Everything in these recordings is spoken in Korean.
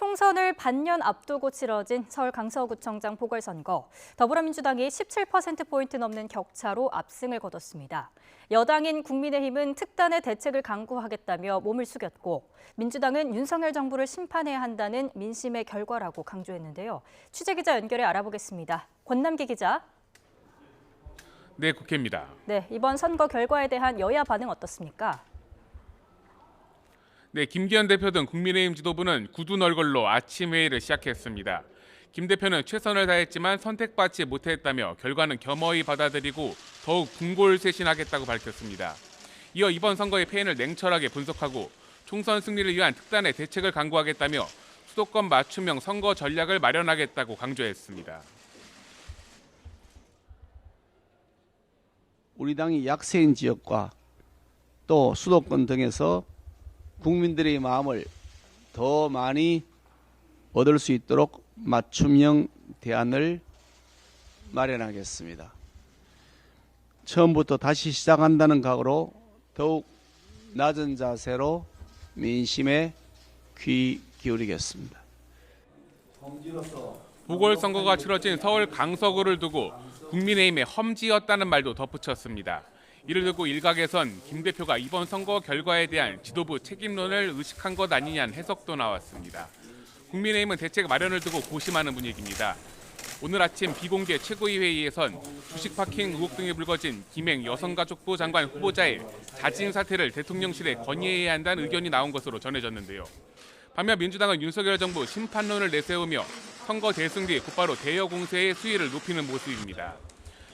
총선을 반년 앞두고 치러진 서울 강서구청장 보궐선거. 더불어민주당이 17%포인트 넘는 격차로 압승을 거뒀습니다. 여당인 국민의힘은 특단의 대책을 강구하겠다며 몸을 숙였고, 민주당은 윤석열 정부를 심판해야 한다는 민심의 결과라고 강조했는데요. 취재기자 연결해 알아보겠습니다. 권남기 기자. 네, 국회입니다. 네, 이번 선거 결과에 대한 여야 반응 어떻습니까? 네, 김기현 대표 등 국민의힘 지도부는 굳은 얼굴로 아침 회의를 시작했습니다. 김 대표는 최선을 다했지만 선택받지 못했다며 결과는 겸허히 받아들이고 더욱 분골쇄신하겠다고 밝혔습니다. 이어 이번 선거의 패인을 냉철하게 분석하고 총선 승리를 위한 특단의 대책을 강구하겠다며 수도권 맞춤형 선거 전략을 마련하겠다고 강조했습니다. 우리 당이 약세인 지역과 또 수도권 등에서 국민들의 마음을 더 많이 얻을 수 있도록 맞춤형 대안을 마련하겠습니다. 처음부터 다시 시작한다는 각오로 더욱 낮은 자세로 민심에 귀 기울이겠습니다. 보궐선거가 치러진 서울 강서구를 두고 국민의힘의 험지였다는 말도 덧붙였습니다. 이를 두고 일각에선 김 대표가 이번 선거 결과에 대한 지도부 책임론을 의식한 것 아니냐는 해석도 나왔습니다. 국민의힘은 대책 마련을 두고 고심하는 분위기입니다. 오늘 아침 비공개 최고위 회의에선 주식 파킹 의혹 등이 불거진 김행 여성가족부 장관 후보자의 자진 사퇴를 대통령실에 건의해야 한다는 의견이 나온 것으로 전해졌는데요. 반면 민주당은 윤석열 정부 심판론을 내세우며 선거 대승 뒤 곧바로 대여 공세의 수위를 높이는 모습입니다.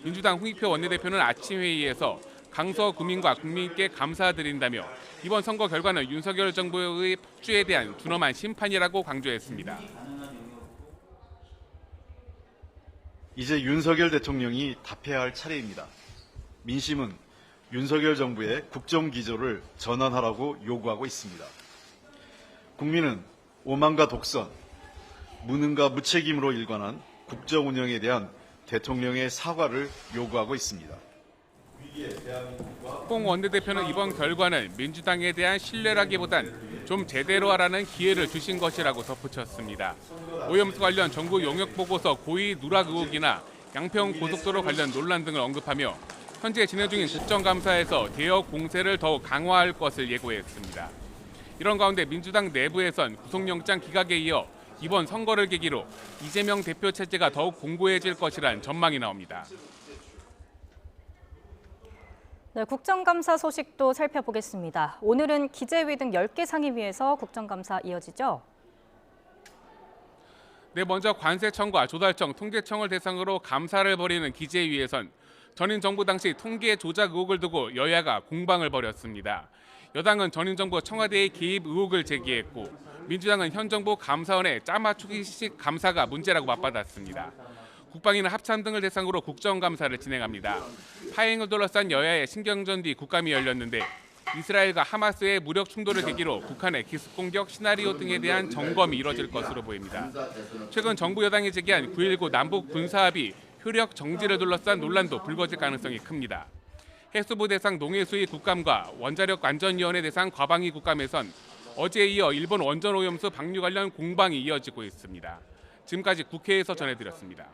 민주당 홍익표 원내대표는 아침 회의에서 강서 구민과 국민께 감사드린다며 이번 선거 결과는 윤석열 정부의 폭주에 대한 준엄한 심판이라고 강조했습니다. 이제 윤석열 대통령이 답해야 할 차례입니다. 민심은 윤석열 정부의 국정기조를 전환하라고 요구하고 있습니다. 국민은 오만과 독선, 무능과 무책임으로 일관한 국정 운영에 대한 대통령의 사과를 요구하고 있습니다. 홍 원내대표는 이번 결과는 민주당에 대한 신뢰라기보단 좀 제대로 하라는 기회를 주신 것이라고 덧붙였습니다. 오염수 관련 정부 용역 보고서 고의 누락 의혹이나 양평 고속도로 관련 논란 등을 언급하며 현재 진행 중인 국정감사에서 대여 공세를 더욱 강화할 것을 예고했습니다. 이런 가운데 민주당 내부에선 구속영장 기각에 이어 이번 선거를 계기로 이재명 대표 체제가 더욱 공고해질 것이란 전망이 나옵니다. 네, 국정감사 소식도 살펴보겠습니다. 오늘은 기재위 등 10개 상임위에서 국정감사 이어지죠? 네, 먼저 관세청과 조달청, 통계청을 대상으로 감사를 벌이는 기재위에선 전임 정부 당시 통계 조작 의혹을 두고 여야가 공방을 벌였습니다. 여당은 전임 정부 청와대의 개입 의혹을 제기했고 민주당은 현 정부 감사원의 짜맞추기식 감사가 문제라고 맞받았습니다. 국방위는 합참 등을 대상으로 국정감사를 진행합니다. 파행을 둘러싼 여야의 신경전 뒤 국감이 열렸는데 이스라엘과 하마스의 무력 충돌을 계기로 북한의 기습 공격 시나리오 등에 대한 점검이 이뤄질 것으로 보입니다. 최근 정부 여당이 제기한 9.19 남북 군사합의 효력 정지를 둘러싼 논란도 불거질 가능성이 큽니다. 해수부 대상 농해수위 국감과 원자력 안전위원회 대상 과방위 국감에선 어제에 이어 일본 원전 오염수 방류 관련 공방이 이어지고 있습니다. 지금까지 국회에서 전해드렸습니다.